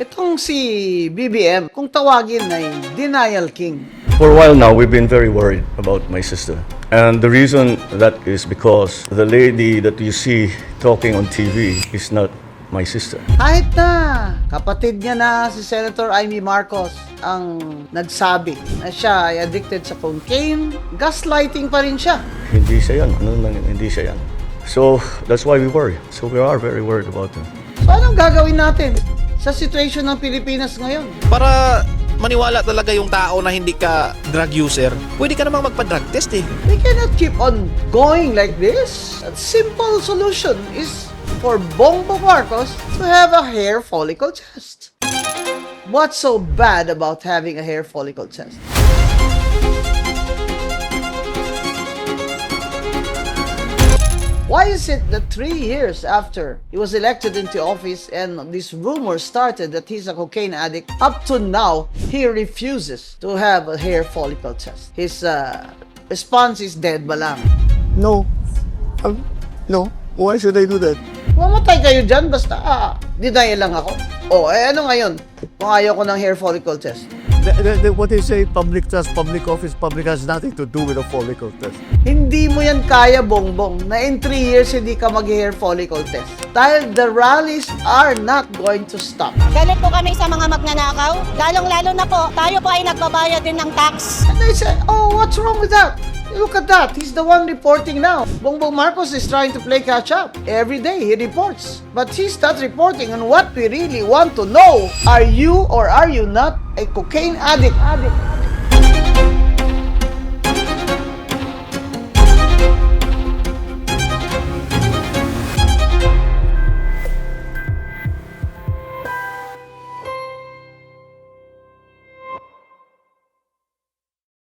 Itong si BBM, kung tawagin ay Denial King. For a while now, we've been very worried about my sister. And the reason that is because the lady that you see talking on TV is not my sister. Kahit na kapatid niya na si Senator Amy Marcos ang nagsabi na siya ay addicted sa cocaine, gaslighting pa rin siya. Hindi siya yan. Hindi siya yan. So, that's why we worry. So, we are very worried about him. So anong gagawin natin sa situation ng Pilipinas ngayon? Para maniwala talaga yung tao na hindi ka drug user, pwede ka namang magpa-drug test eh. We cannot keep on going like this. A simple solution is for Bongbong Marcos to have a hair follicle test. What's so bad about having a hair follicle test? Why is it that 3 years after he was elected into office and this rumor started that he's a cocaine addict, up to now, he refuses to have a hair follicle test? His response is dead ba lang? No. No. Why should I do that? Mamatay kayo dyan, basta denial lang ako. Ano ngayon kung ayaw ko ng hair follicle test? What they say, public trust, public office, public has nothing to do with a follicle test. Hindi mo yan kaya, Bongbong, na in 3 years hindi ka mag-hair follicle test. Dahil the rallies are not going to stop. Galit po kami sa mga magnanakaw. Lalong-lalo na po, tayo po ay nagbabayad din ng tax. And they say, oh, what's wrong with that? Look at that. He's the one reporting now. Bongbong Marcos is trying to play catch up. Every day he reports. But he's not reporting on what we really want to know. Are you or are you not a cocaine addict?